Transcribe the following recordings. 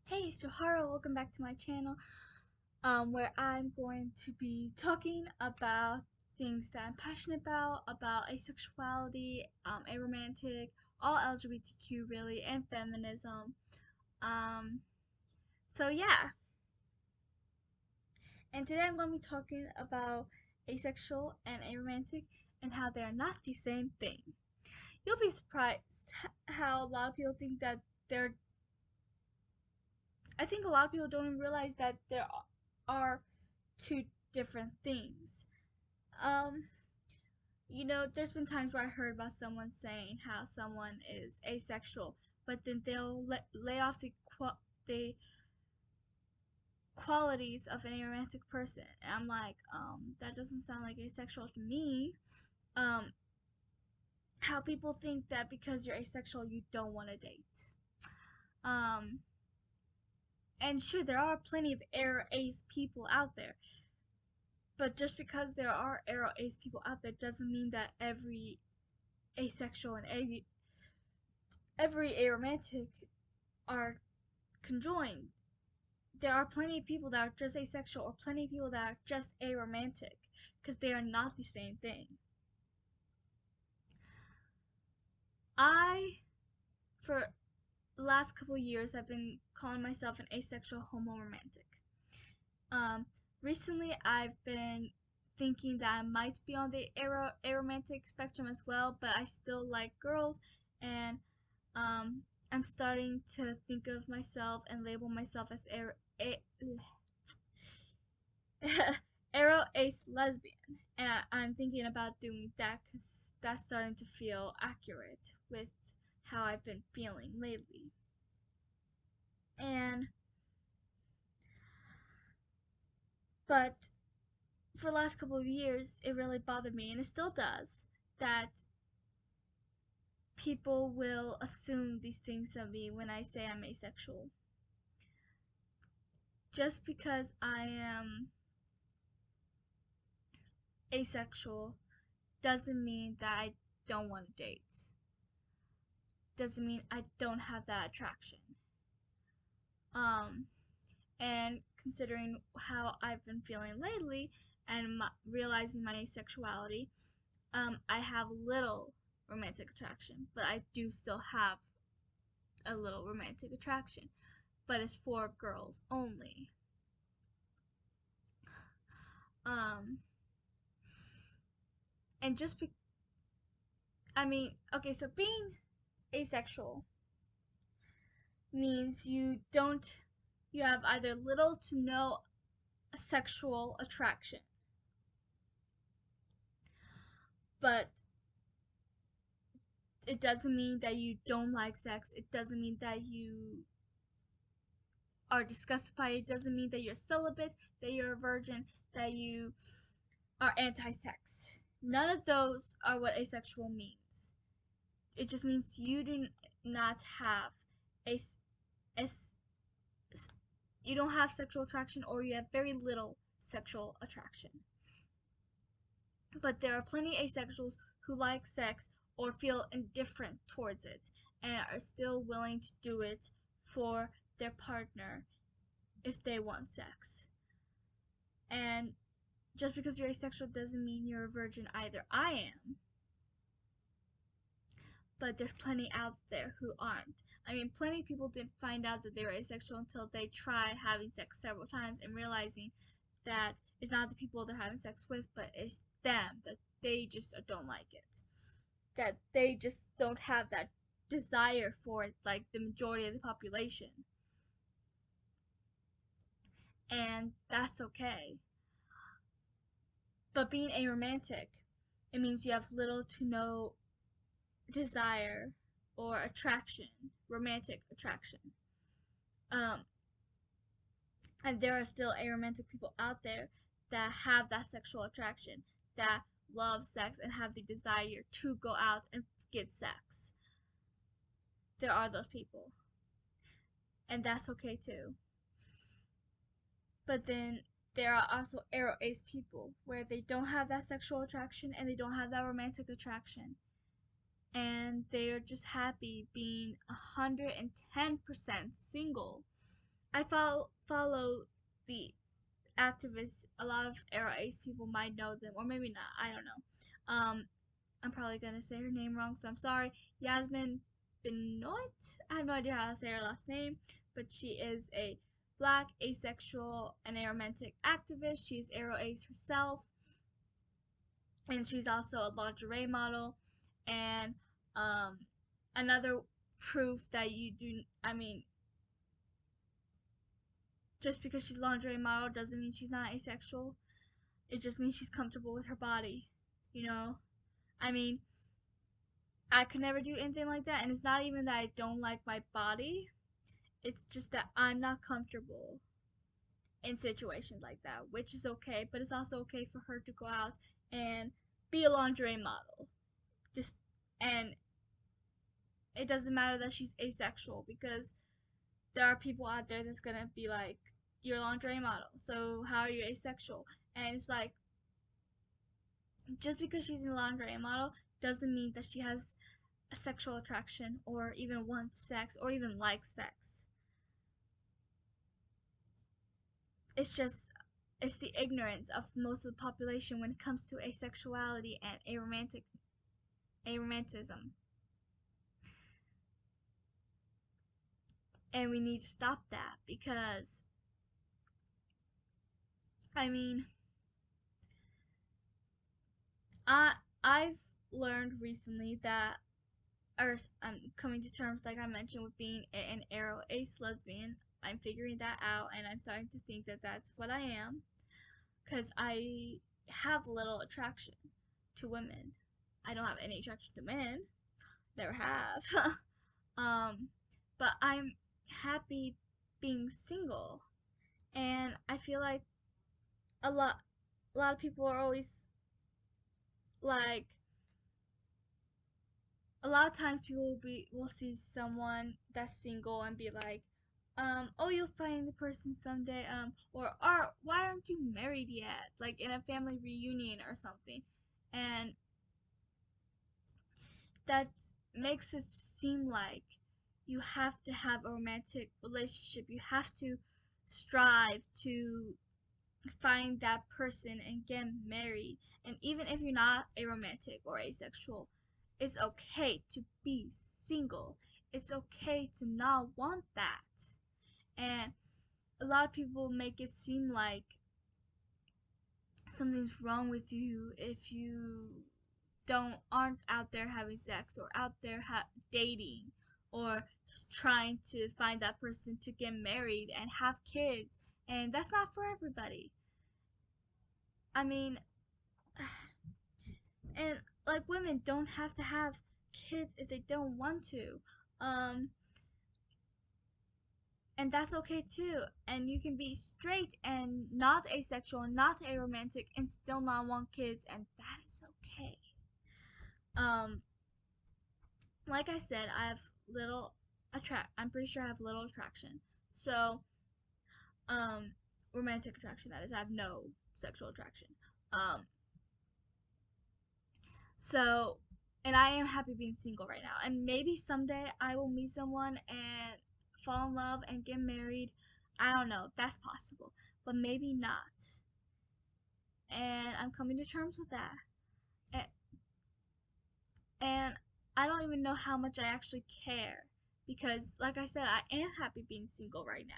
Hey, it's Johara. Welcome back to my channel, where I'm going to be talking about things that I'm passionate about asexuality, aromantic, all LGBTQ really, and feminism. Um, so yeah, and today I'm going to be talking about asexual and aromantic and how they're not the same thing. You'll be surprised how a lot of people think that they're. I think a lot of people don't even realize that there are two different things. Um, there's been times where I heard about someone saying how someone is asexual, but then they'll lay off the qualities of an aromantic person. And I'm like, that doesn't sound like asexual to me. Um, how people think that because you're asexual, you don't want to date. Um, and sure, there are plenty of ace people out there, but just because there are ace people out there doesn't mean that every asexual and every aromantic are conjoined. There are plenty of people that are just asexual or plenty of people that are just aromantic because they are not the same thing. I, for the last couple of years, I've been calling myself an asexual homo romantic. Um, Recently, I've been thinking that I might be on the aromantic spectrum as well, but I still like girls, and um, I'm starting to think of myself and label myself as aro ace lesbian, and I'm thinking about doing that because that's starting to feel accurate with how I've been feeling lately. And but for the last couple of years, it really bothered me, and it still does, that people will assume these things of me when I say I'm asexual. Just because I am asexual doesn't mean that I don't want to date. Doesn't mean I don't have that attraction. Um, and considering how I've been feeling lately and realizing my asexuality, I have little romantic attraction, but I do still have a little romantic attraction, but it's for girls only. Um, and just be, I mean, okay, so being asexual means you have either little to no sexual attraction, but it doesn't mean that you don't like sex. It doesn't mean that you are disgusted by it. It doesn't mean that you're celibate, that you're a virgin, that you are anti-sex. None of those are what asexual means. It just means you do not have a, a you don't have sexual attraction, or you have very little sexual attraction. But there are plenty of asexuals who like sex or feel indifferent towards it and are still willing to do it for their partner if they want sex. And just because you're asexual doesn't mean you're a virgin either. I am. But there's plenty out there who aren't. I mean, plenty of people didn't find out that they were asexual until they try having sex several times and realizing that it's not the people they're having sex with, but it's them, that they just don't like it. That they just don't have that desire for it like the majority of the population. And that's okay. But being aromantic, it means you have little to no desire or attraction, romantic attraction. Um, and there are still aromantic people out there that have that sexual attraction, that love sex and have the desire to go out and get sex. There are those people, and that's okay too. But then there are also aro ace people where they don't have that sexual attraction and they don't have that romantic attraction, and they're just happy being 110% single, I follow the activists. A lot of Aro Ace people might know them, or maybe not. I don't know. I'm probably gonna say her name wrong, so I'm sorry. Yasmin Benoit. I have no idea how to say her last name, but she is a Black, asexual, and aromantic activist. She's Aro Ace herself, and she's also a lingerie model. And um, another proof that you do. I mean, just because she's a lingerie model doesn't mean she's not asexual. It just means she's comfortable with her body. You know, I mean, I could never do anything like that, and it's not even that I don't like my body. It's just that I'm not comfortable in situations like that, which is okay, but it's also okay for her to go out and be a lingerie model. Just and it doesn't matter that she's asexual, because there are people out there that's gonna be like, you're a lingerie model, so how are you asexual? And it's like, just because she's a lingerie model doesn't mean that she has a sexual attraction or even wants sex or even likes sex. It's just, it's the ignorance of most of the population when it comes to asexuality and aromanticism. And we need to stop that, because I mean, I I've learned recently that, or I'm coming to terms, like I mentioned, with being an aro ace lesbian. I'm figuring that out, and I'm starting to think that that's what I am, because I have little attraction to women. I don't have any attraction to men, never have. um, but I'm happy being single, and I feel like a lot, a lot of people are always like, a lot of times people will see someone that's single and be like, oh, you'll find the person someday, or why aren't you married yet? Like in a family reunion or something, and that makes it seem like you have to have a romantic relationship. You have to strive to find that person and get married. And even if you're not a romantic or asexual, it's okay to be single. It's okay to not want that. And a lot of people make it seem like something's wrong with you if you aren't out there having sex, or out there dating, or trying to find that person to get married and have kids. And that's not for everybody. I mean, and like, women don't have to have kids if they don't want to. Um, and that's okay too. And you can be straight and not asexual, not aromantic, and still not want kids, and that is okay. Um, like I said, I have little I'm pretty sure I have little attraction. So, um, romantic attraction, that is. I have no sexual attraction. Um, so, and I am happy being single right now. And maybe someday I will meet someone and fall in love and get married. I don't know. That's possible. But maybe not. And I'm coming to terms with that. And, and I don't even know how much I actually care. Because, like I said, I am happy being single right now.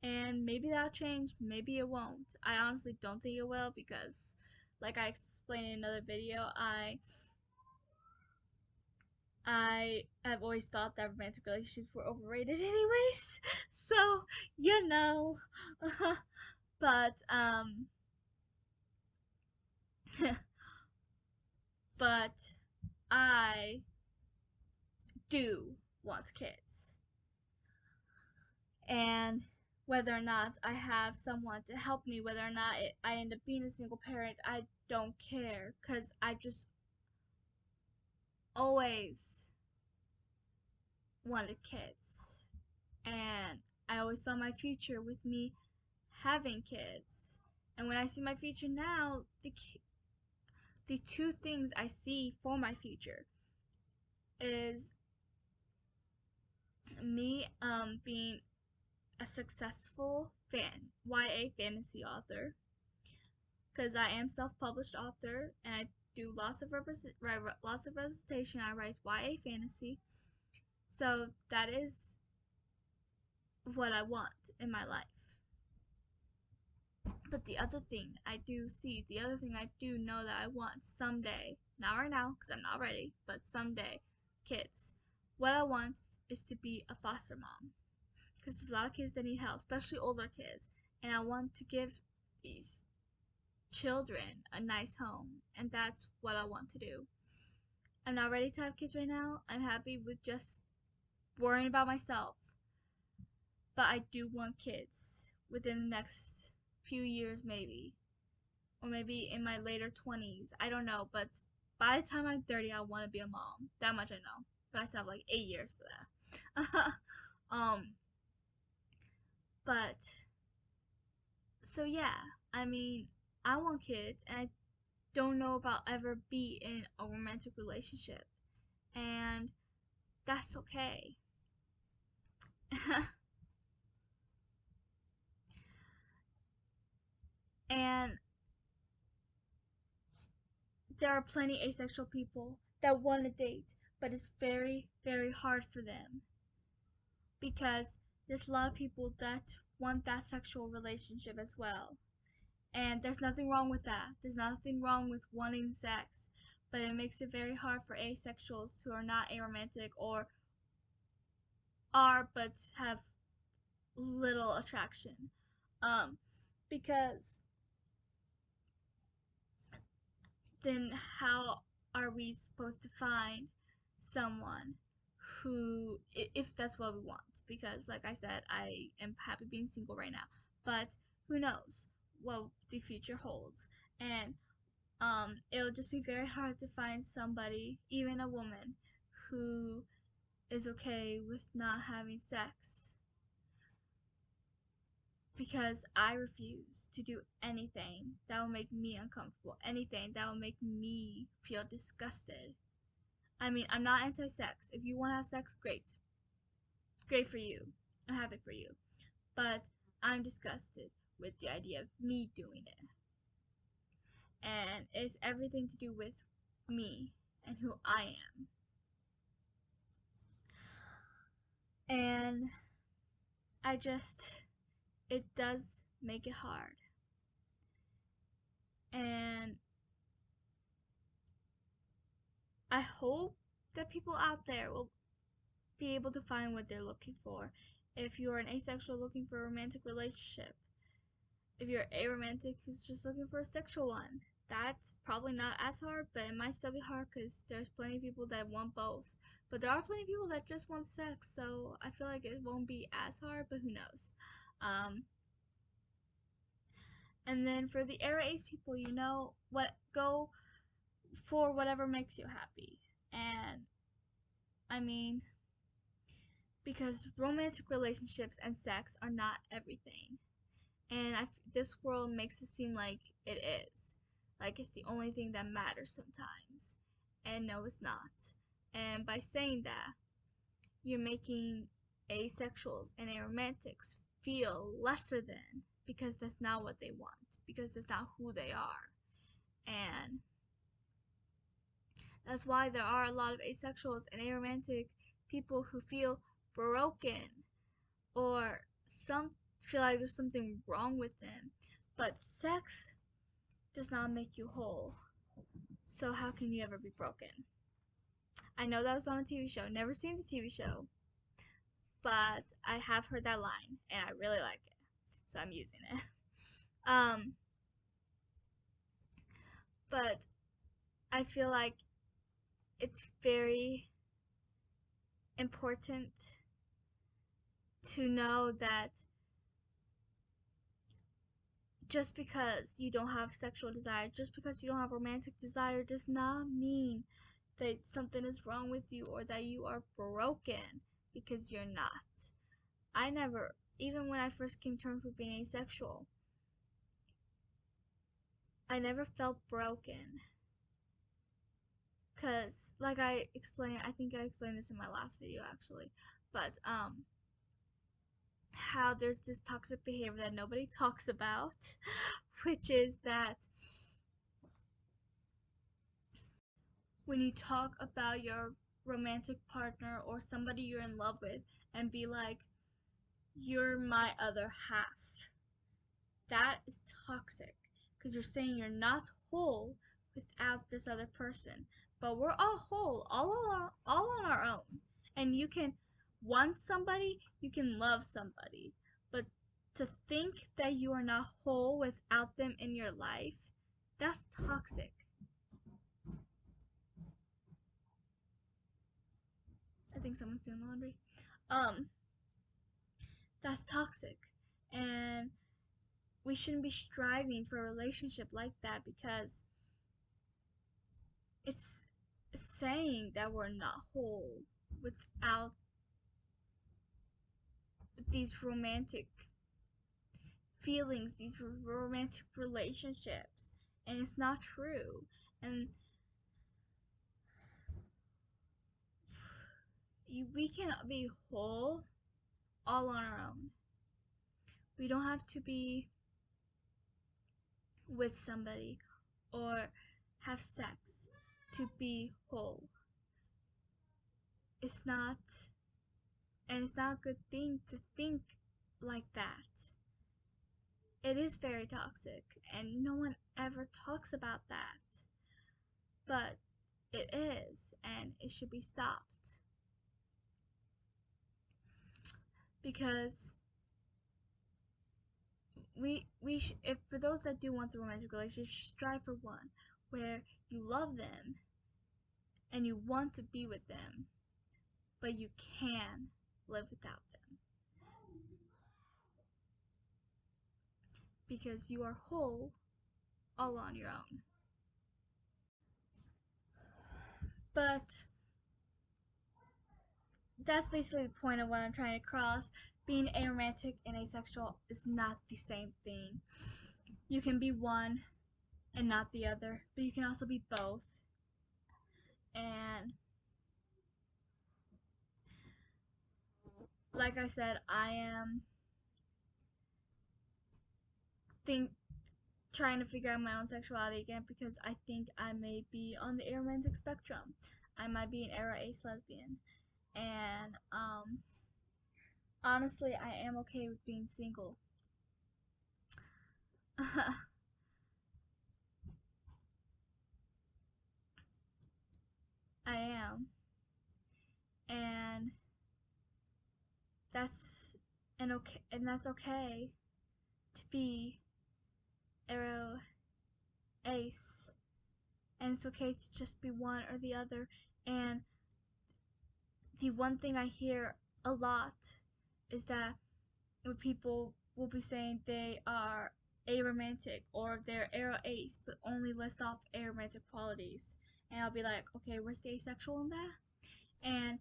And maybe that'll change, maybe it won't. I honestly don't think it will, because, like I explained in another video, I have always thought that romantic relationships were overrated anyways. So, you know. but but I do want kids. And whether or not I have someone to help me, whether or not I end up being a single parent, I don't care, cuz I just always wanted kids. And I always saw my future with me having kids. And when I see my future now, the two things I see for my future is me being a successful YA fantasy author, because I am self-published author and I do lots of representation. I write YA fantasy, so that is what I want in my life. But the other thing I do know that I want someday, not right now because I'm not ready, but someday, kids, what I want is to be a foster mom, because there's a lot of kids that need help, especially older kids, and I want to give these children a nice home, and that's what I want to do. I'm not ready to have kids right now. I'm happy with just worrying about myself, but I do want kids within the next few years, maybe, or maybe in my later 20s. I don't know, but by the time I'm 30, I want to be a mom. That much I know. But I still have like 8 years for that. But so yeah, I mean, I want kids, and I don't know if I'll ever be in a romantic relationship, and that's okay. And there are plenty asexual people that want to date, but it's very, very hard for them because there's a lot of people that want that sexual relationship as well. And there's nothing wrong with that. There's nothing wrong with wanting sex, but it makes it very hard for asexuals who are not aromantic or are but have little attraction. Because then how are we supposed to find someone who, if that's what we want? Because like I said, I am happy being single right now, but who knows what the future holds. And it'll just be very hard to find somebody, even a woman, who is okay with not having sex, because I refuse to do anything that will make me uncomfortable, anything that will make me feel disgusted. I mean, I'm not anti-sex. If you want to have sex, great. Great for you. I'm happy for you. But I'm disgusted with the idea of me doing it. And it's everything to do with me and who I am. And it does make it hard. And I hope that people out there will be able to find what they're looking for. If you're an asexual looking for a romantic relationship, if you're aromantic who's just looking for a sexual one, that's probably not as hard, but it might still be hard because there's plenty of people that want both. But there are plenty of people that just want sex, so I feel like it won't be as hard, but who knows. And then for the era ace people, go for whatever makes you happy. And I mean, because romantic relationships and sex are not everything. And this world makes it seem like it is. Like it's the only thing that matters sometimes. And no, it's not. And by saying that, you're making asexuals and aromantics feel lesser than, because that's not what they want, because that's not who they are. And that's why there are a lot of asexuals and aromantic people who feel broken, or some feel like there's something wrong with them. But sex does not make you whole. So how can you ever be broken? I know that was on a TV show. Never seen the TV show. But I have heard that line and I really like it. So I'm using it. But I feel like it's very important to know that just because you don't have sexual desire, just because you don't have romantic desire, does not mean that something is wrong with you or that you are broken, because you're not. I never, even when I first came to terms with being asexual, I never felt broken. Because, like I explained, I think I explained this in my last video actually, but how there's this toxic behavior that nobody talks about, which is that when you talk about your romantic partner or somebody you're in love with and be like, you're my other half, that is toxic because you're saying you're not whole without this other person. But we're all whole, all on our own. And you can want somebody, you can love somebody. But to think that you are not whole without them in your life, that's toxic. I think someone's doing laundry. Um, that's toxic. And we shouldn't be striving for a relationship like that because it's saying that we're not whole without these romantic feelings, these romantic relationships. And it's not true. And we cannot be whole all on our own. We don't have to be with somebody or have sex to be whole. It's not, and it's not a good thing to think like that. It is very toxic, and no one ever talks about that. But it is, and it should be stopped. Because if for those that do want the romantic relationship, strive for one where you love them and you want to be with them, but you can live without them because you are whole all on your own. But that's basically the point of what I'm trying to cross. Being aromantic and asexual is not the same thing. You can be one and not the other, but you can also be both. And like I said, I am trying to figure out my own sexuality again because I think I may be on the aromantic spectrum. I might be an aro ace lesbian. And honestly, I am okay with being single. I am. And that's that's okay to be aro ace, and it's okay to just be one or the other. And the one thing I hear a lot is that when people will be saying they are aromantic or they're aro ace but only list off aromantic qualities, and I'll be like, okay, where's the asexual in that? And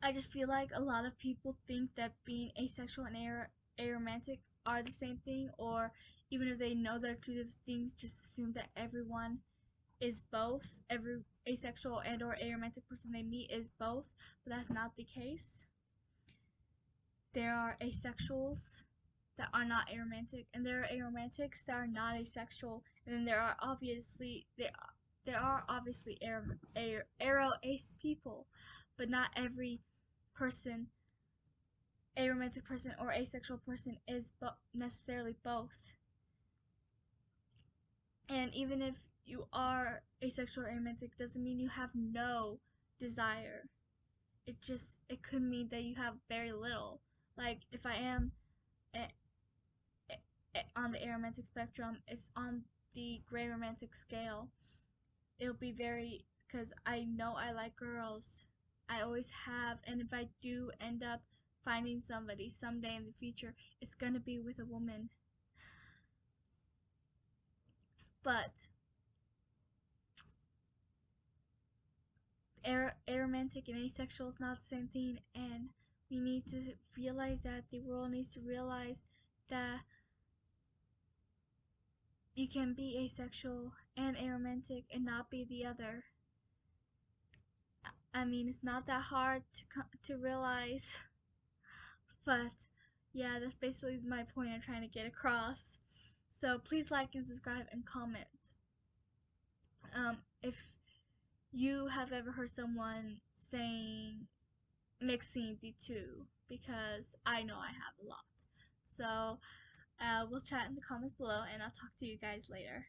I just feel like a lot of people think that being asexual and aromantic are the same thing, or even if they know they're two different things, just assume that everyone is both. Every asexual and or aromantic person they meet is both, but that's not the case. There are asexuals that are not aromantic, and there are aromantics that are not asexual, and then there are obviously aro ace people, but not every person, aromantic person or asexual person, is necessarily both. And even if you are asexual or aromantic, doesn't mean you have no desire. It could mean that you have very little. Like if I am on the aromantic spectrum, it's on the gray romantic scale. It'll be very, because I know I like girls. I always have, and if I do end up finding somebody someday in the future, it's gonna be with a woman. But aromantic and asexual is not the same thing, and we need to realize that. The world needs to realize that you can be asexual and aromantic and not be the other. I mean, it's not that hard to realize, But yeah, that's basically my point I'm trying to get across. So please like and subscribe and comment. If you have ever heard someone saying mixing the two, because I know I have a lot. So we'll chat in the comments below, and I'll talk to you guys later.